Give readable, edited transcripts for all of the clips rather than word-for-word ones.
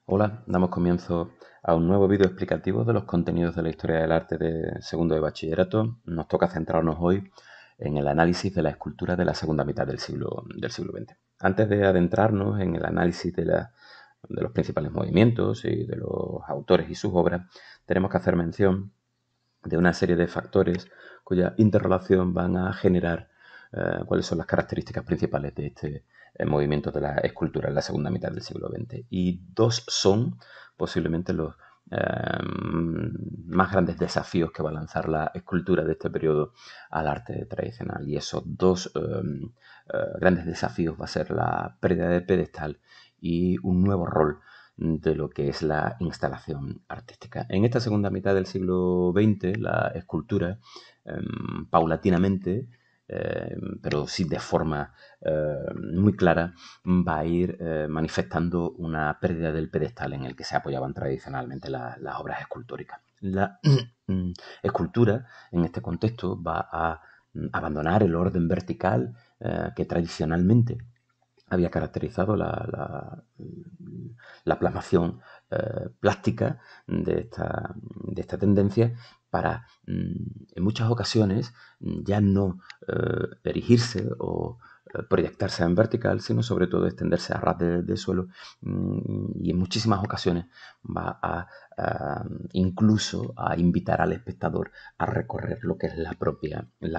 Hola, damos comienzo a un nuevo vídeo explicativo de los contenidos de la historia del arte de segundo de bachillerato. Nos toca centrarnos hoy en el análisis de la escultura de la segunda mitad del siglo XX. Antes de adentrarnos en el análisis de los principales movimientos y de los autores y sus obras, tenemos que hacer mención de una serie de factores cuya interrelación van a generar cuáles son las características principales de este movimiento de la escultura en la segunda mitad del siglo XX. Y dos son posiblemente los más grandes desafíos que va a lanzar la escultura de este periodo al arte tradicional. Y esos dos grandes desafíos va a ser la pérdida del pedestal y un nuevo rol de lo que es la instalación artística. En esta segunda mitad del siglo XX, la escultura, paulatinamente, pero sí de forma muy clara, va a ir manifestando una pérdida del pedestal en el que se apoyaban tradicionalmente las obras escultóricas. La escultura, en este contexto, va a abandonar el orden vertical que tradicionalmente había caracterizado la plasmación plástica de esta tendencia para, en muchas ocasiones, ya no erigirse o proyectarse en vertical, sino sobre todo extenderse a ras de suelo, y en muchísimas ocasiones va a incluso a invitar al espectador a recorrer lo que es la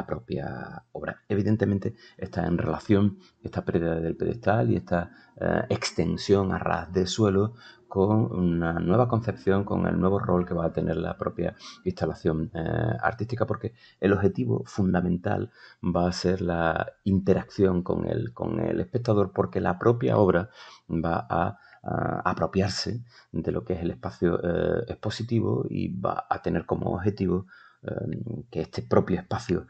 propia obra. Evidentemente está en relación esta pérdida del pedestal y esta extensión a ras de suelo con una nueva concepción, con el nuevo rol que va a tener la propia instalación artística, porque el objetivo fundamental va a ser la interacción con el espectador, porque la propia obra va a apropiarse de lo que es el espacio expositivo y va a tener como objetivo que este propio espacio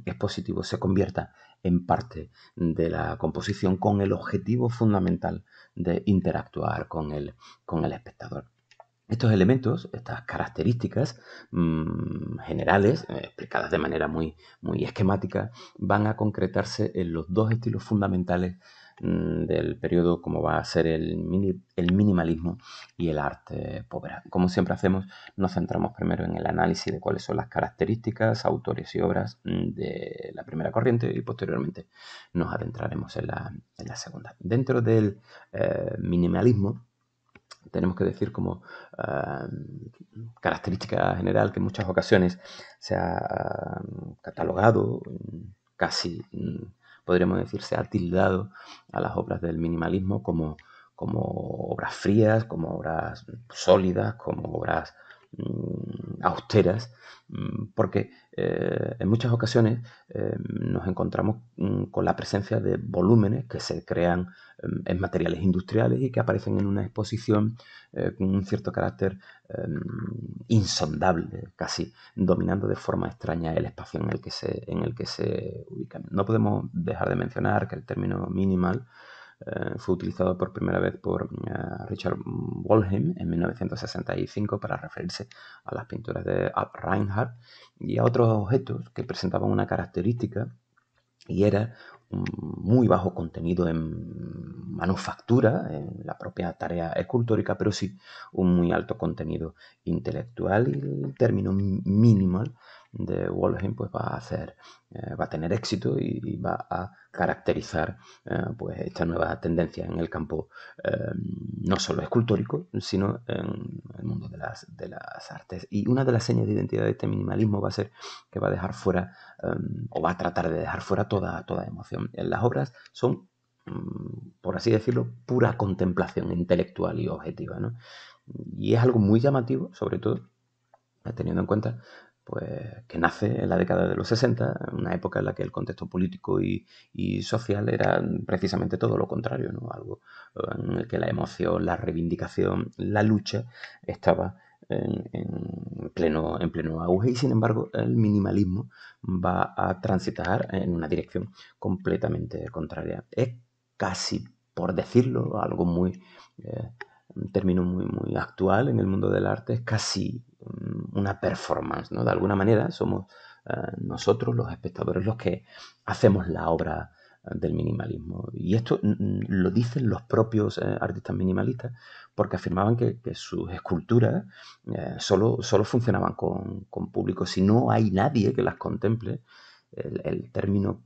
expositivo se convierta en parte de la composición con el objetivo fundamental de interactuar con el espectador. Estos elementos, estas características generales, explicadas de manera muy, muy esquemática, van a concretarse en los dos estilos fundamentales del periodo, como va a ser el minimalismo y el arte povera. Como siempre hacemos, nos centramos primero en el análisis de cuáles son las características, autores y obras de la primera corriente y posteriormente nos adentraremos en la segunda. Dentro del minimalismo, tenemos que decir como característica general que en muchas ocasiones se ha catalogado, casi podríamos decir, se ha tildado a las obras del minimalismo como obras frías, como obras sólidas, como obras austeras, porque en muchas ocasiones nos encontramos con la presencia de volúmenes que se crean en materiales industriales y que aparecen en una exposición con un cierto carácter insondable, casi dominando de forma extraña el espacio en el que se ubican. No podemos dejar de mencionar que el término minimal fue utilizado por primera vez por Richard Wollheim en 1965 para referirse a las pinturas de Ab Reinhardt y a otros objetos que presentaban una característica y era un muy bajo contenido en manufactura, en la propia tarea escultórica, pero sí un muy alto contenido intelectual, y el término minimal de Wollheim pues va a tener éxito y va a caracterizar pues esta nueva tendencia en el campo no solo escultórico, sino en el mundo de las artes. Y una de las señas de identidad de este minimalismo va a ser que va a dejar fuera o va a tratar de dejar fuera toda emoción. Las obras son, por así decirlo, pura contemplación intelectual y objetiva, ¿no? Y es algo muy llamativo, sobre todo, teniendo en cuenta pues, que nace en la década de los 60, una época en la que el contexto político y social era precisamente todo lo contrario, ¿no? Algo en el que la emoción, la reivindicación, la lucha estaba en pleno auge, y sin embargo el minimalismo va a transitar en una dirección completamente contraria. Es casi, por decirlo, algo muy, un término muy, muy actual en el mundo del arte, es casi una performance, ¿no? De alguna manera somos nosotros, los espectadores, los que hacemos la obra del minimalismo. Y esto lo dicen los propios artistas minimalistas, porque afirmaban que sus esculturas solo funcionaban con público. Si no hay nadie que las contemple, el término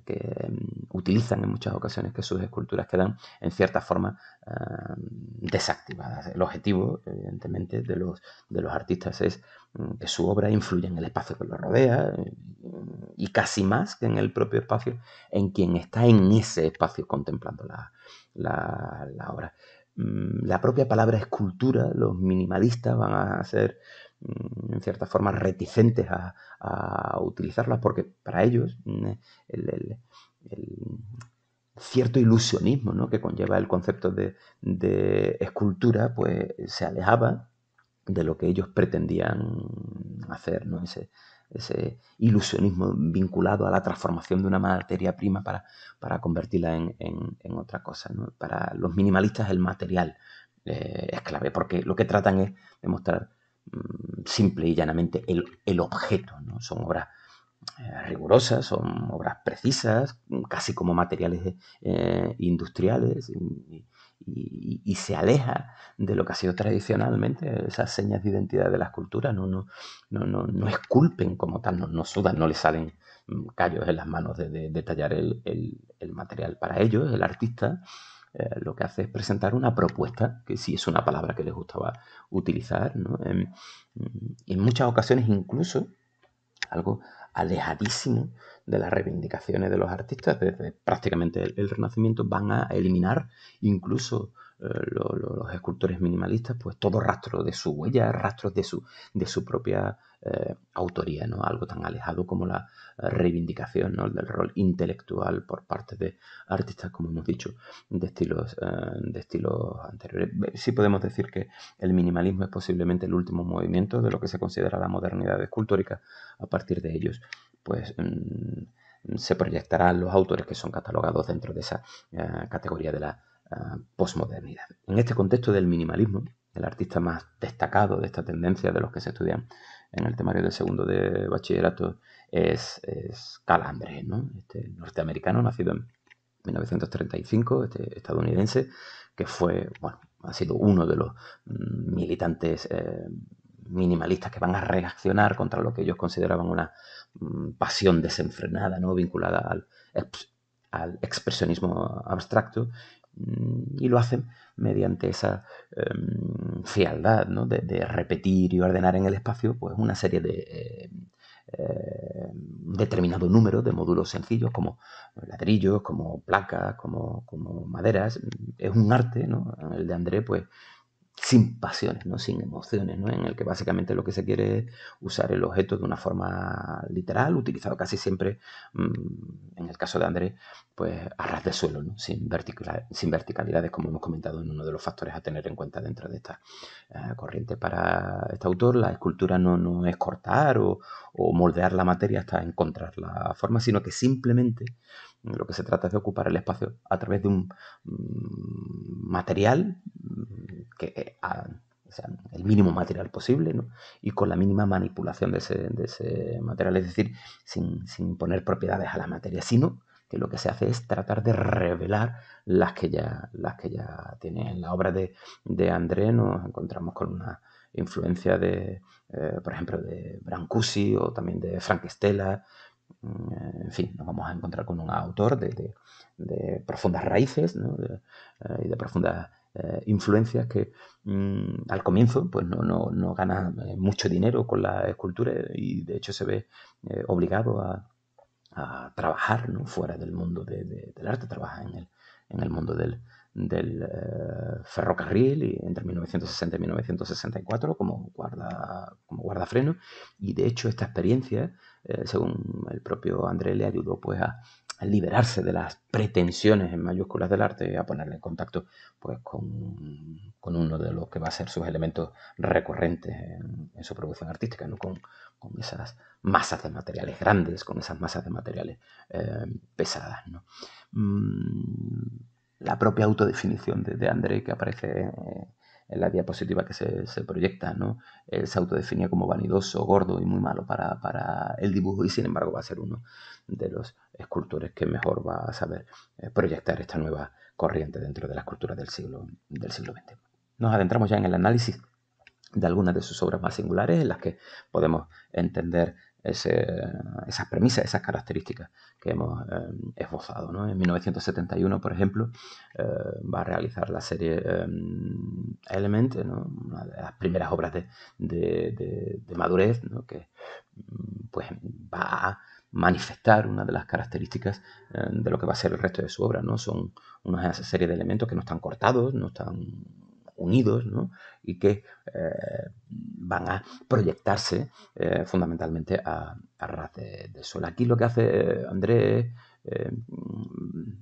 que utilizan en muchas ocasiones, que sus esculturas quedan en cierta forma desactivadas. El objetivo, evidentemente, de los artistas es que su obra influya en el espacio que lo rodea y casi más que en el propio espacio, en quien está en ese espacio contemplando la obra. La propia palabra escultura, los minimalistas van a ser en cierta forma reticentes a utilizarlas, porque para ellos el cierto ilusionismo, ¿no?, que conlleva el concepto de escultura, pues se alejaba de lo que ellos pretendían hacer, ¿no? Ese ilusionismo vinculado a la transformación de una materia prima para convertirla en otra cosa, ¿no? Para los minimalistas el material es clave, porque lo que tratan es de mostrar simple y llanamente el objeto, ¿no? Son obras rigurosas, son obras precisas, casi como materiales industriales, y se aleja de lo que ha sido tradicionalmente esas señas de identidad de la escultura. No esculpen como tal, no sudan, no les salen callos en las manos de tallar el material. Para ellos, el artista lo que hace es presentar una propuesta, que sí es una palabra que les gustaba utilizar, ¿no? En muchas ocasiones incluso algo alejadísimo de las reivindicaciones de los artistas. Desde prácticamente el Renacimiento van a eliminar incluso los escultores minimalistas, pues todo rastro de su huella, rastros de su propia autoría, ¿no? Algo tan alejado como la reivindicación, ¿no?, del rol intelectual por parte de artistas, como hemos dicho, de estilos anteriores. Sí podemos decir que el minimalismo es posiblemente el último movimiento de lo que se considera la modernidad escultórica. A partir de ellos, pues se proyectarán los autores que son catalogados dentro de esa categoría de la posmodernidad. En este contexto del minimalismo, el artista más destacado de esta tendencia de los que se estudian en el temario del segundo de bachillerato es Carl Andre, ¿no? Este norteamericano nacido en 1935, estadounidense, que fue, bueno, ha sido uno de los militantes minimalistas que van a reaccionar contra lo que ellos consideraban una pasión desenfrenada, ¿no?, vinculada al expresionismo abstracto, y lo hacen mediante esa frialdad, ¿no?, de repetir y ordenar en el espacio pues una serie de determinado número de módulos sencillos como ladrillos, como placas, como maderas. Es un arte, ¿no?, el de André, pues sin pasiones, ¿no?, sin emociones, ¿no?, en el que básicamente lo que se quiere es usar el objeto de una forma literal, utilizado casi siempre, en el caso de André, pues a ras de suelo, ¿no?, sin verticalidades, como hemos comentado en uno de los factores a tener en cuenta dentro de esta corriente. Para este autor, la escultura no es cortar o moldear la materia hasta encontrar la forma, sino que simplemente lo que se trata es de ocupar el espacio a través de un material que o sea, el mínimo material posible, ¿no?, y con la mínima manipulación de ese material, es decir, sin poner propiedades a la materia, sino que lo que se hace es tratar de revelar las que ya tiene. En la obra de André nos encontramos con una influencia por ejemplo, de Brancusi o también de Frank Stella. En fin, nos vamos a encontrar con un autor de profundas raíces, ¿no?, y de profundas influencias que al comienzo pues no gana mucho dinero con la escultura, y de hecho se ve obligado a trabajar, ¿no?, fuera del mundo del arte. Trabaja en el mundo del ferrocarril, y entre 1960 y 1964 como guardafreno, y de hecho esta experiencia, según el propio André, le ayudó pues a liberarse de las pretensiones en mayúsculas del arte, a ponerle en contacto pues con uno de los que va a ser sus elementos recurrentes en su producción artística, ¿no?, con esas masas de materiales grandes, con esas masas de materiales pesadas, ¿no? La propia autodefinición de André, que aparece en la diapositiva que se proyecta, ¿no?, él se autodefinía como vanidoso, gordo y muy malo para el dibujo, y sin embargo va a ser uno de los escultores que mejor va a saber proyectar esta nueva corriente dentro de la escultura del siglo XX. Nos adentramos ya en el análisis de algunas de sus obras más singulares, en las que podemos entender esas premisas, esas características que hemos esbozado, ¿no? En 1971, por ejemplo, va a realizar la serie Element, ¿no? Una de las primeras obras de madurez, ¿no? Que pues va a manifestar una de las características de lo que va a ser el resto de su obra, ¿no? Son una serie de elementos que no están cortados, no están unidos, ¿no? Y que van a proyectarse fundamentalmente a ras de suelo. Aquí lo que hace André es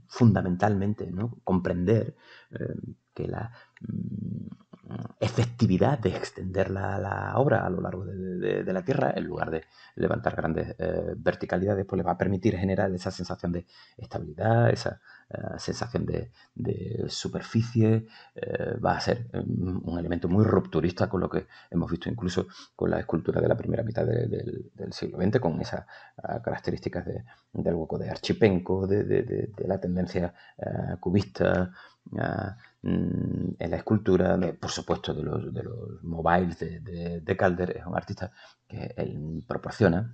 fundamentalmente, ¿no? Comprender que la efectividad de extender la obra a lo largo de la Tierra, en lugar de levantar grandes verticalidades, pues le va a permitir generar esa sensación de estabilidad, esa sensación de superficie. Va a ser un elemento muy rupturista con lo que hemos visto incluso con la escultura de la primera mitad del siglo XX, con esas características del hueco de Archipenko, de la tendencia cubista en la escultura, por supuesto de los mobiles de Calder. Es un artista que él proporciona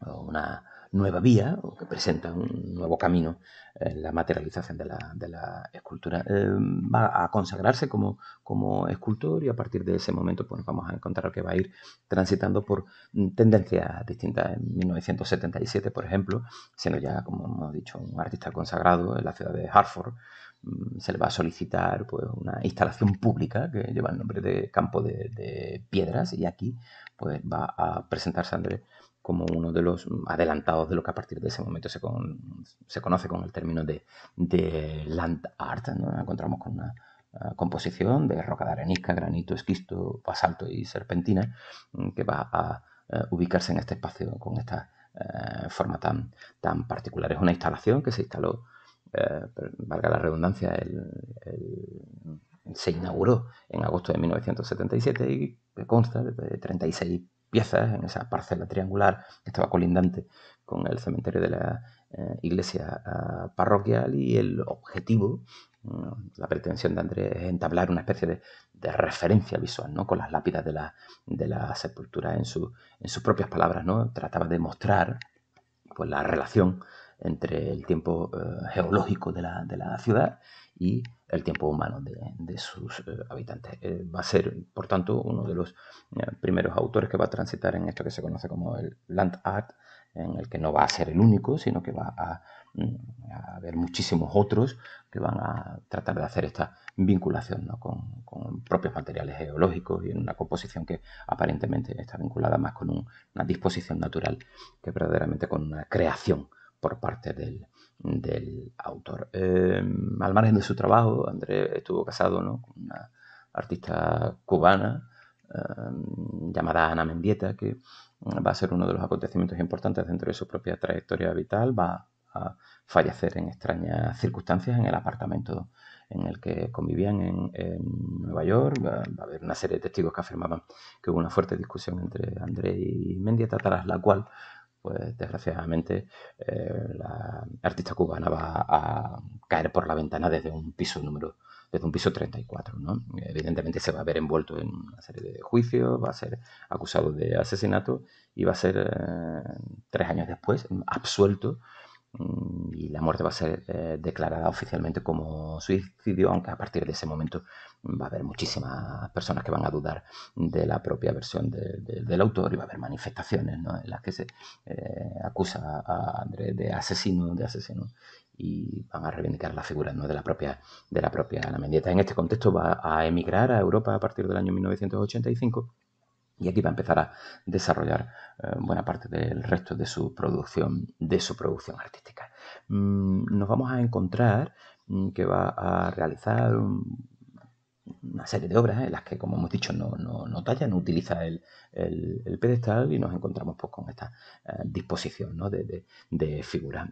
una nueva vía o que presenta un nuevo camino en la materialización de la escultura. Va a consagrarse como escultor, y a partir de ese momento pues vamos a encontrar que va a ir transitando por tendencias distintas. En 1977, por ejemplo, siendo ya, como hemos dicho, un artista consagrado en la ciudad de Hartford, se le va a solicitar pues una instalación pública que lleva el nombre de Campo de Piedras, y aquí pues va a presentarse André como uno de los adelantados de lo que a partir de ese momento se conoce con el término de land art, ¿no? Nos encontramos con una composición de roca de arenisca, granito, esquisto, basalto y serpentina, que va a ubicarse en este espacio con esta forma tan particular. Es una instalación que se instaló, valga la redundancia, se inauguró en agosto de 1977 y que consta de 36 piezas en esa parcela triangular que estaba colindante con el cementerio de la iglesia parroquial, y el objetivo, la pretensión de Andrés, es entablar una especie de referencia visual, ¿no? Con las lápidas de la sepultura en sus propias palabras, ¿no? Trataba de mostrar pues la relación entre el tiempo geológico de la ciudad y el tiempo humano de sus habitantes. Va a ser, por tanto, uno de los primeros autores que va a transitar en esto que se conoce como el land art, en el que no va a ser el único, sino que va a haber muchísimos otros que van a tratar de hacer esta vinculación, ¿no? con propios materiales geológicos, y en una composición que aparentemente está vinculada más con una disposición natural que verdaderamente con una creación por parte del autor. Al margen de su trabajo, André estuvo casado, ¿no? con una artista cubana llamada Ana Mendieta, que va a ser uno de los acontecimientos importantes dentro de su propia trayectoria vital. Va a fallecer en extrañas circunstancias en el apartamento en el que convivían en Nueva York. Va a haber una serie de testigos que afirmaban que hubo una fuerte discusión entre André y Mendieta, tras la cual, pues desgraciadamente, la artista cubana va a caer por la ventana desde un piso 34, ¿no? Evidentemente se va a ver envuelto en una serie de juicios, va a ser acusado de asesinato y va a ser 3 años después absuelto, y la muerte va a ser declarada oficialmente como suicidio, aunque a partir de ese momento va a haber muchísimas personas que van a dudar de la propia versión del autor, y va a haber manifestaciones, ¿no? en las que se acusa a Andrés de asesino, y van a reivindicar la figura, ¿no? de la propia Ana Mendieta. En este contexto va a emigrar a Europa a partir del año 1985, y aquí va a empezar a desarrollar buena parte del resto de su producción artística. Nos vamos a encontrar que va a realizar una serie de obras en las que, como hemos dicho, no talla, no utiliza el pedestal, y nos encontramos pues con esta disposición, ¿no?, de figuras.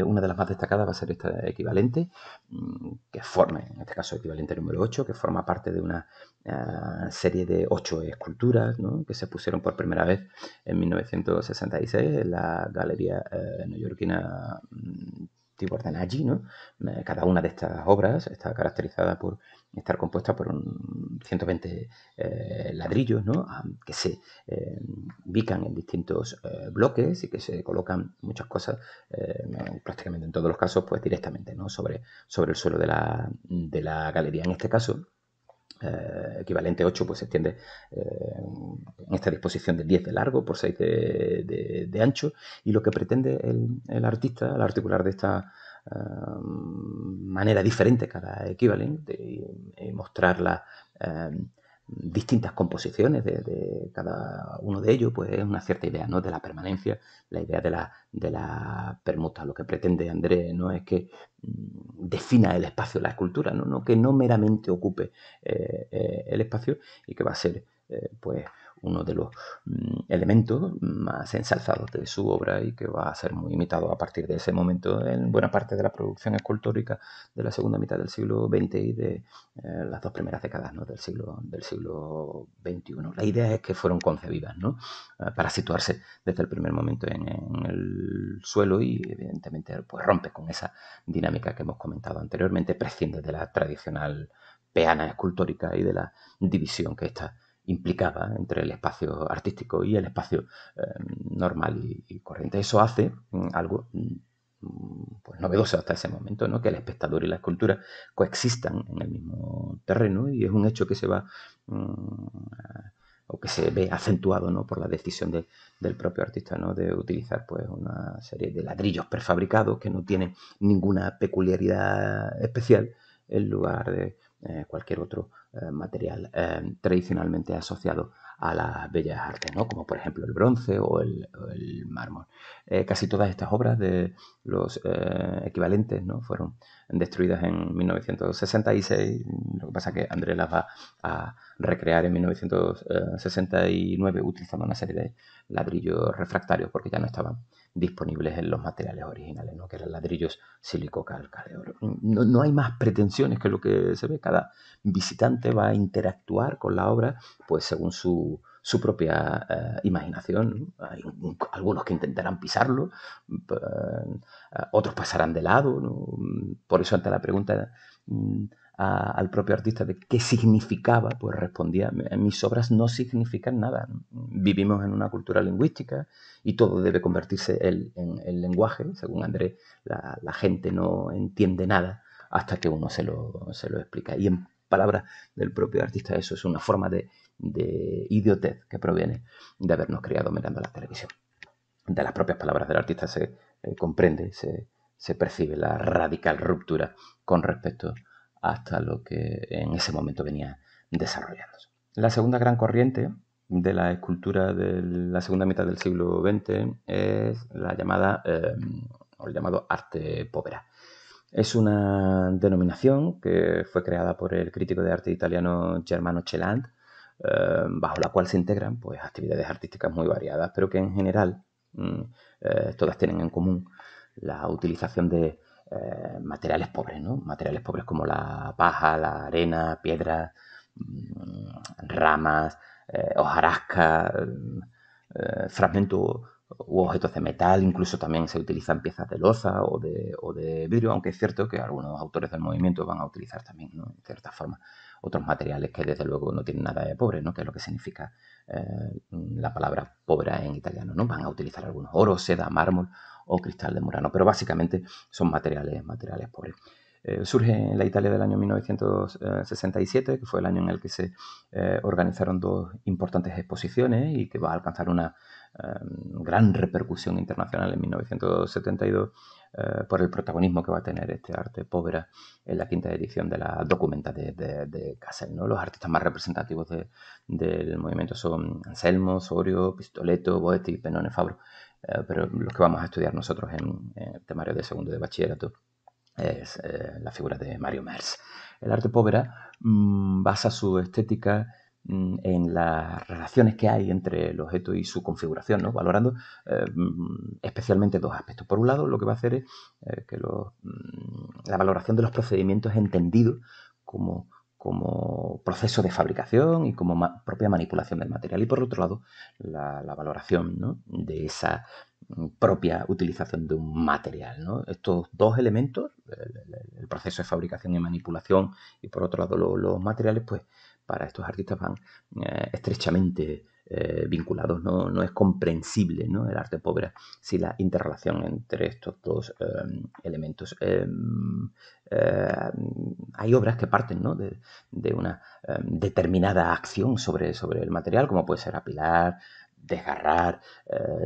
Una de las más destacadas va a ser esta equivalente, que forma, en este caso equivalente número 8, que forma parte de una serie de 8 esculturas, ¿no?, que se pusieron por primera vez en 1966 en la galería neoyorquina Tibor de Nagy, ¿no? Cada una de estas obras está caracterizada por estar compuesta por 120 ladrillos, ¿no?, que se ubican en distintos bloques y que se colocan muchas cosas, prácticamente en todos los casos, pues directamente, ¿no?, sobre el suelo de la galería. En este caso, equivalente 8, pues se extiende en esta disposición de 10 de largo por 6 de ancho, y lo que pretende el artista al articular de esta manera diferente cada equivalente y mostrar las distintas composiciones de cada uno de ellos, pues es una cierta idea, ¿no?, de la permanencia, la idea de la permuta. Lo que pretende André no es que defina el espacio de la escultura, ¿no? Que no meramente ocupe el espacio, y que va a ser pues uno de los elementos más ensalzados de su obra, y que va a ser muy imitado a partir de ese momento en buena parte de la producción escultórica de la segunda mitad del siglo XX y de las 2 primeras décadas, ¿no?, del siglo XXI. La idea es que fueron concebidas, ¿no?, para situarse desde el primer momento en el suelo, y evidentemente pues rompe con esa dinámica que hemos comentado anteriormente, prescinde de la tradicional peana escultórica y de la división que ésta implicaba entre el espacio artístico y el espacio normal y corriente. Eso hace algo pues novedoso hasta ese momento, ¿no?, que el espectador y la escultura coexistan en el mismo terreno, y es un hecho que se va o que se ve acentuado, ¿no?, por la decisión del propio artista, ¿no?, de utilizar pues una serie de ladrillos prefabricados que no tienen ninguna peculiaridad especial, en lugar de cualquier otro material tradicionalmente asociado a las bellas artes, ¿no?, como por ejemplo el bronce o el mármol. Casi todas estas obras de los equivalentes, ¿no?, fueron destruidas en 1966. Lo que pasa es que André las va a recrear en 1969 utilizando una serie de ladrillos refractarios, porque ya no estaban disponibles en los materiales originales, ¿no?, que eran ladrillos sílico-calcáreos. No hay más pretensiones que lo que se ve. Cada visitante va a interactuar con la obra pues según su propia imaginación, ¿no? Hay algunos que intentarán pisarlo, otros pasarán de lado, ¿no? Por eso, ante la pregunta al propio artista de qué significaba, pues respondía: mis obras no significan nada. Vivimos en una cultura lingüística y todo debe convertirse en el lenguaje. Según André, la gente no entiende nada hasta que uno se lo explica. Y en palabras del propio artista, eso es una forma de idiotez que proviene de habernos criado mirando la televisión. De las propias palabras del artista se comprende, se percibe la radical ruptura con respecto hasta lo que en ese momento venía desarrollándose. La segunda gran corriente de la escultura de la segunda mitad del siglo XX es la llamada, o el llamado arte povera. Es una denominación que fue creada por el crítico de arte italiano Germano Celant, bajo la cual se integran pues actividades artísticas muy variadas, pero que en general todas tienen en común la utilización de materiales pobres, ¿no? Materiales pobres como la paja, la arena, piedras, ramas, hojarasca, fragmentos u objetos de metal. Incluso también se utilizan piezas de loza o de vidrio, aunque es cierto que algunos autores del movimiento van a utilizar también, ¿no?, en cierta forma, otros materiales que desde luego no tienen nada de pobre, ¿no?, que es lo que significa la palabra pobre en italiano, ¿no? Van a utilizar algunos oro, seda, mármol o cristal de Murano, pero básicamente son materiales pobres. Surge en la Italia del año 1967, que fue el año en el que se organizaron 2 importantes exposiciones y que va a alcanzar una gran repercusión internacional en 1972 por el protagonismo que va a tener este arte povera en la 5ª edición de la Documenta de Kassel, ¿no? Los artistas más representativos del movimiento son Anselmo, Sorio, Pistoletto, Boetti, Pennone, Fabro, pero los que vamos a estudiar nosotros en el temario de segundo de bachillerato es la figura de Mario Merz. El arte povera basa su estética en las relaciones que hay entre el objeto y su configuración, ¿no? Valorando especialmente dos aspectos. Por un lado, lo que va a hacer es que la valoración de los procedimientos entendidos como proceso de fabricación y como propia manipulación del material. Y por otro lado, la valoración, ¿no?, de esa propia utilización de un material, ¿no? Estos dos elementos, el proceso de fabricación y manipulación, y por otro lado los materiales, pues para estos artistas van estrechamente vinculados. No es comprensible, ¿no?, el arte povera si la interrelación entre estos dos elementos. Hay obras que parten, ¿no?, de una determinada acción sobre el material, como puede ser apilar, desgarrar,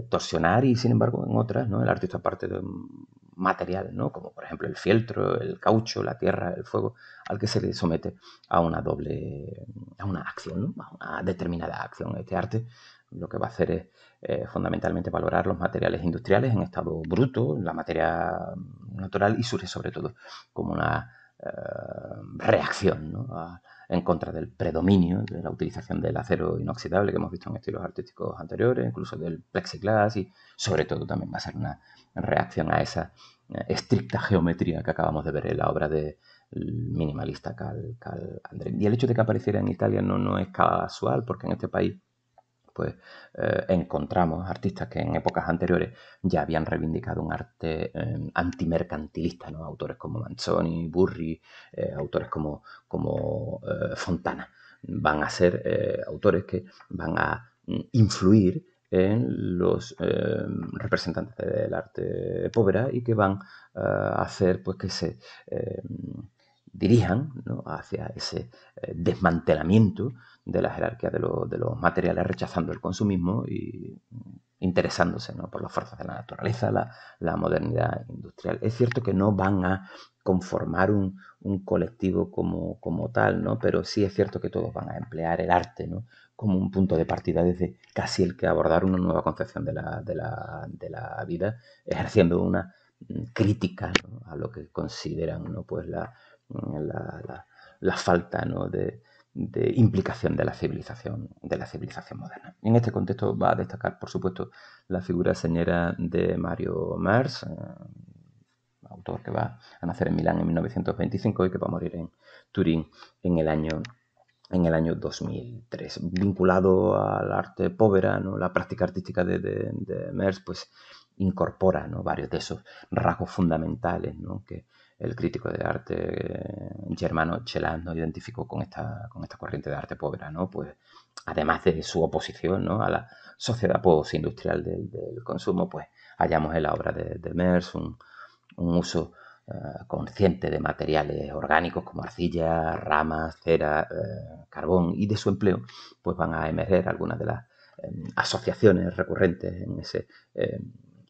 torsionar, y sin embargo en otras, ¿no?, el artista parte de un material, ¿no?, como por ejemplo el fieltro, el caucho, la tierra, el fuego, al que se le somete a una acción, ¿no?, a una determinada acción. Este arte lo que va a hacer es fundamentalmente valorar los materiales industriales en estado bruto, la materia natural, y surge sobre todo como una reacción, ¿no?, en contra del predominio de la utilización del acero inoxidable que hemos visto en estilos artísticos anteriores, incluso del plexiglas, y sobre todo también va a ser una reacción a esa estricta geometría que acabamos de ver en la obra de minimalista Carl André. Y el hecho de que apareciera en Italia no es casual, porque en este país pues encontramos artistas que en épocas anteriores ya habían reivindicado un arte antimercantilista, ¿no? Autores como Manzoni, Burri, autores como Fontana. Van a ser autores que van a influir en los representantes del arte povera, y que van a hacer pues que se dirijan, ¿no?, hacia ese desmantelamiento de la jerarquía de los materiales, rechazando el consumismo y interesándose, ¿no?, por las fuerzas de la naturaleza, la modernidad industrial. Es cierto que no van a conformar un colectivo como tal, ¿no?, pero sí es cierto que todos van a emplear el arte, ¿no?, como un punto de partida desde casi el que abordar una nueva concepción de la vida, ejerciendo una crítica, ¿no?, a lo que consideran, ¿no?, pues la falta, ¿no?, de implicación de la civilización moderna. En este contexto va a destacar, por supuesto, la figura señera de Mario Mers, autor que va a nacer en Milán en 1925 y que va a morir en Turín en el año 2003. Vinculado al arte povera, ¿no?, la práctica artística de Mers pues incorpora, ¿no?, varios de esos rasgos fundamentales, ¿no?, que el crítico de arte Germano Celan, ¿no?, identificó con esta corriente de arte povera, ¿no? Pues además de su oposición, ¿no?, a la sociedad postindustrial del consumo, pues hallamos en la obra de Mers un uso consciente de materiales orgánicos como arcilla, ramas, cera, carbón, y de su empleo pues van a emerger algunas de las asociaciones recurrentes en ese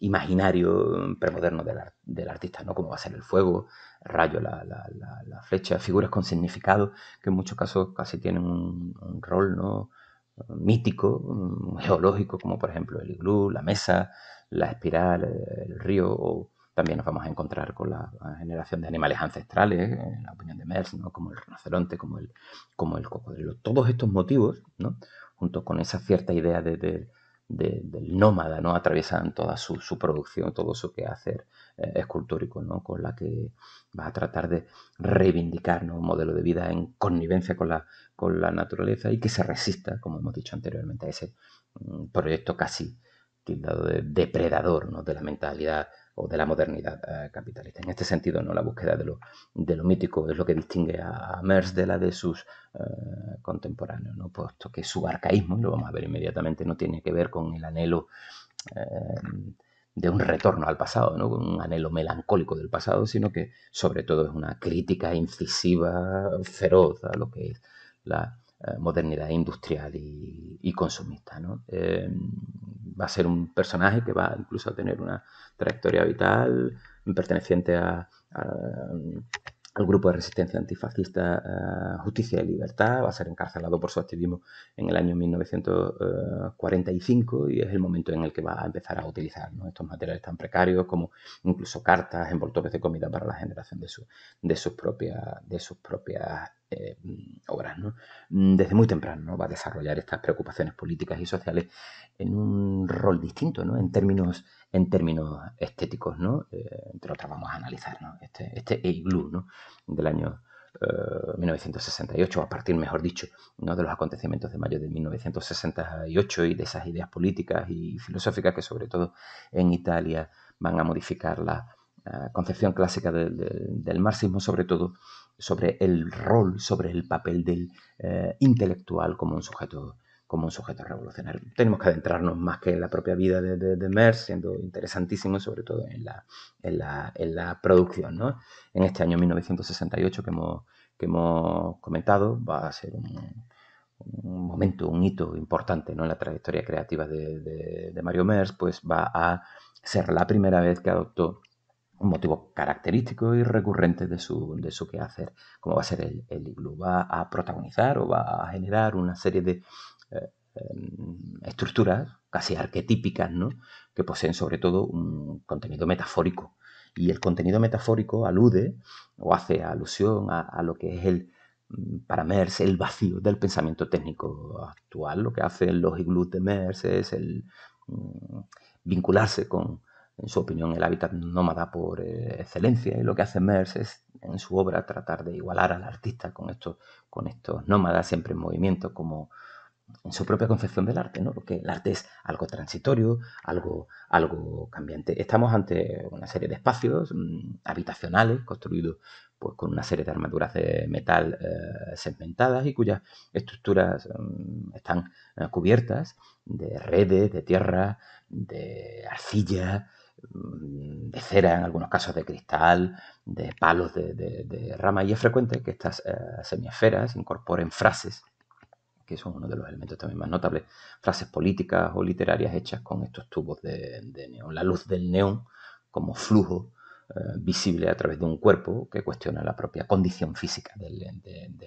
imaginario premoderno del artista, ¿no?, como va a ser el fuego, el rayo, la flecha, figuras con significado que en muchos casos casi tienen un rol, ¿no?, mítico, geológico, como por ejemplo el iglú, la mesa, la espiral, el río, o también nos vamos a encontrar con la generación de animales ancestrales, en la opinión de Mers, ¿no?, como el rinoceronte, como el cocodrilo. Todos estos motivos, ¿no?, junto con esa cierta idea del nómada, ¿no?, atraviesan toda su producción, todo su quehacer escultórico, ¿no?, con la que va a tratar de reivindicar, ¿no?, un modelo de vida en connivencia con la naturaleza, y que se resista, como hemos dicho anteriormente, a ese proyecto casi tildado de depredador, ¿no?, de la mentalidad o de la modernidad capitalista. En este sentido, ¿no?, la búsqueda de lo mítico es lo que distingue a Mers de la de sus contemporáneos, ¿no?, puesto que su arcaísmo, lo vamos a ver inmediatamente, no tiene que ver con el anhelo de un retorno al pasado, ¿no?, con un anhelo melancólico del pasado, sino que sobre todo es una crítica incisiva, feroz a lo que es la modernidad industrial y consumista, ¿no? Va a ser un personaje que va incluso a tener una trayectoria vital perteneciente al grupo de resistencia antifascista Justicia y Libertad. Va a ser encarcelado por su activismo en el año 1945 y es el momento en el que va a empezar a utilizar, ¿no?, estos materiales tan precarios como incluso cartas, envoltorios de comida para la generación de sus propias obras, ¿no? Desde muy temprano, ¿no?, va a desarrollar estas preocupaciones políticas y sociales en un rol distinto, ¿no?, en términos estéticos, ¿no? Entre otras vamos a analizar, ¿no?, este iglú, ¿no?, del año 1968, a partir, mejor dicho, ¿no?, de los acontecimientos de mayo de 1968 y de esas ideas políticas y filosóficas que sobre todo en Italia van a modificar la concepción clásica del marxismo, sobre todo sobre el rol, sobre el papel del intelectual como un sujeto revolucionario. Tenemos que adentrarnos más que en la propia vida de Merz, siendo interesantísimo sobre todo en la producción, ¿no? En este año 1968 que hemos comentado, va a ser un momento, un hito importante, ¿no?, en la trayectoria creativa de Mario Merz, pues va a ser la primera vez que adoptó un motivo característico y recurrente de su quehacer, como va a ser el iglú. Va a protagonizar o va a generar una serie de estructuras casi arquetípicas, ¿no?, que poseen sobre todo un contenido metafórico. Y el contenido metafórico alude o hace alusión a lo que es para Merz, el vacío del pensamiento técnico actual. Lo que hacen los iglús de Merz es vincularse con, en su opinión, el hábitat nómada por excelencia, y lo que hace Merz es, en su obra, tratar de igualar al artista con estos nómadas siempre en movimiento, como en su propia concepción del arte, ¿no? Porque el arte es algo transitorio, algo cambiante. Estamos ante una serie de espacios habitacionales construidos pues con una serie de armaduras de metal segmentadas y cuyas estructuras están cubiertas de redes, de tierra, de arcilla, de cera, en algunos casos de cristal, de palos de rama, y es frecuente que estas semiesferas incorporen frases, que son uno de los elementos también más notables, frases políticas o literarias hechas con estos tubos de neón. La luz del neón como flujo visible a través de un cuerpo que cuestiona la propia condición física del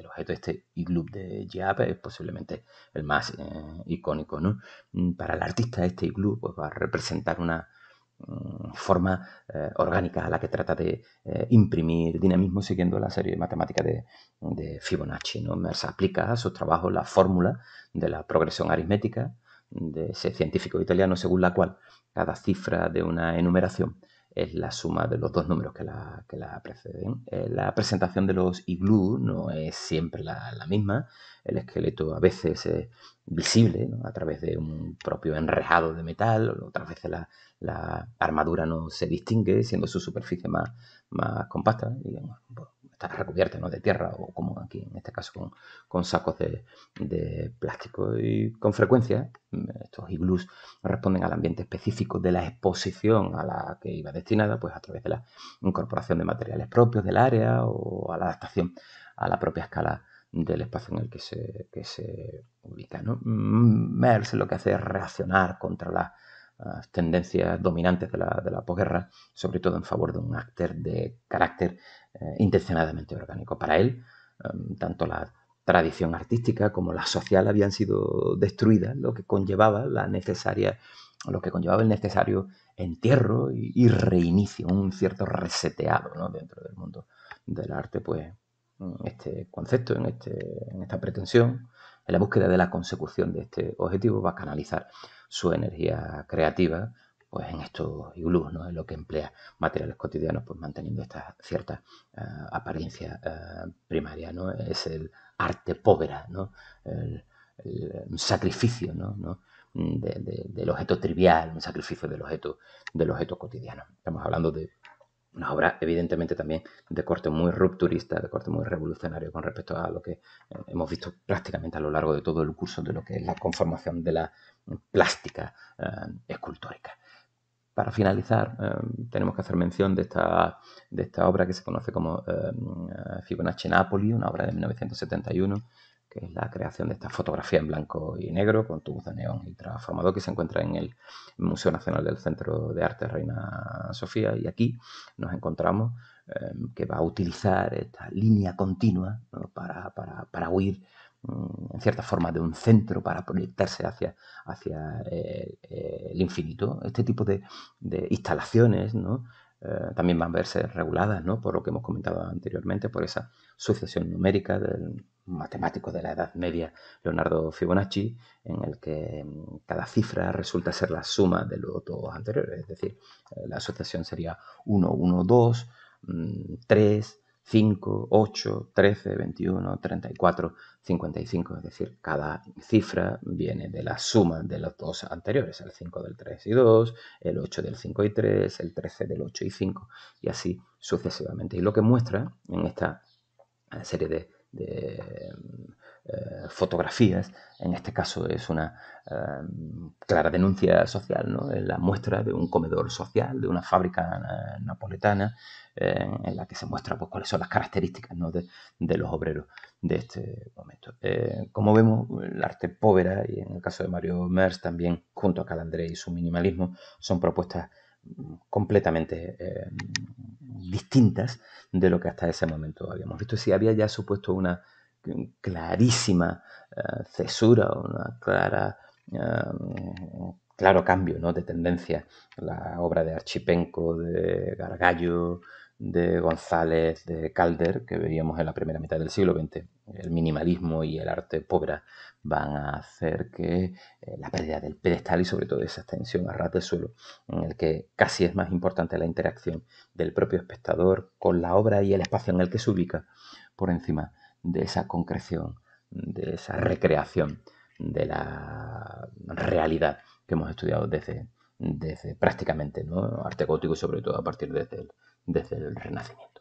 objeto. Este iglú de Giap es posiblemente el más icónico, ¿no? Para el artista este iglú pues, va a representar una forma orgánica a la que trata de imprimir dinamismo siguiendo la serie matemática de Fibonacci, ¿no? Merz aplica a sus trabajos la fórmula de la progresión aritmética de ese científico italiano, según la cual cada cifra de una enumeración es la suma de los dos números que la preceden. La presentación de los iglú no es siempre la misma. El esqueleto a veces es visible, ¿no?, a través de un propio enrejado de metal, otras veces la armadura no se distingue, siendo su superficie más compacta y bueno, está recubierta, ¿no?, de tierra, o como aquí en este caso con sacos de plástico. Y con frecuencia estos iglús responden al ambiente específico de la exposición a la que iba destinada, pues a través de la incorporación de materiales propios del área o a la adaptación a la propia escala del espacio en el que se ubica, ¿no? Merz lo que hace es reaccionar contra las tendencias dominantes de la posguerra, sobre todo en favor de un actor de carácter intencionadamente orgánico. Para él, tanto la tradición artística como la social habían sido destruidas, lo que conllevaba el necesario entierro y reinicio, un cierto reseteado, ¿no?, dentro del mundo del arte. Pues este concepto, en esta pretensión, en la búsqueda de la consecución de este objetivo, va a canalizar su energía creativa pues en estos iglús, ¿no?, en lo que emplea materiales cotidianos, pues manteniendo esta cierta apariencia primaria, ¿no? Es el arte povera, ¿no?, un sacrificio, ¿no? Del objeto trivial, un sacrificio del objeto cotidiano. Estamos hablando de una obra evidentemente también de corte muy rupturista, de corte muy revolucionario con respecto a lo que hemos visto prácticamente a lo largo de todo el curso de lo que es la conformación de la plástica escultórica. Para finalizar, tenemos que hacer mención de esta obra que se conoce como Fibonacci Napoli, una obra de 1971, que es la creación de esta fotografía en blanco y negro con tubos de neón y transformador, que se encuentra en el Museo Nacional del Centro de Arte Reina Sofía. Y aquí nos encontramos que va a utilizar esta línea continua, ¿no? para huir, en cierta forma, de un centro, para proyectarse hacia el infinito. Este tipo de instalaciones, ¿no? También van a verse reguladas, ¿no? Por lo que hemos comentado anteriormente, por esa sucesión numérica del matemático de la Edad Media, Leonardo Fibonacci, en el que cada cifra resulta ser la suma de los dos anteriores. Es decir, la sucesión sería 1, 1, 2, 3, 5, 8, 13, 21, 34, 55. Es decir, cada cifra viene de la suma de los dos anteriores, el 5 del 3 y 2, el 8 del 5 y 3, el 13 del 8 y 5, y así sucesivamente. Y lo que muestra en esta serie de fotografías, en este caso es una clara denuncia social, ¿no? Es la muestra de un comedor social, de una fábrica napoletana, en la que se muestra, pues, cuáles son las características, ¿no? de los obreros de este momento. Como vemos, el arte povera, y en el caso de Mario Merz también, junto a Calandré y su minimalismo, son propuestas completamente distintas de lo que hasta ese momento habíamos visto. Si había ya supuesto una clarísima cesura, una claro cambio, ¿no? de tendencia. La obra de Archipenko, de Gargallo, de González, de Calder, que veíamos en la primera mitad del siglo XX. El minimalismo y el arte pobre van a hacer que la pérdida del pedestal y sobre todo esa extensión a ras del suelo, en el que casi es más importante la interacción del propio espectador con la obra y el espacio en el que se ubica, por encima de esa concreción, de esa recreación de la realidad que hemos estudiado desde prácticamente, ¿no? Arte gótico y sobre todo a partir desde el Renacimiento.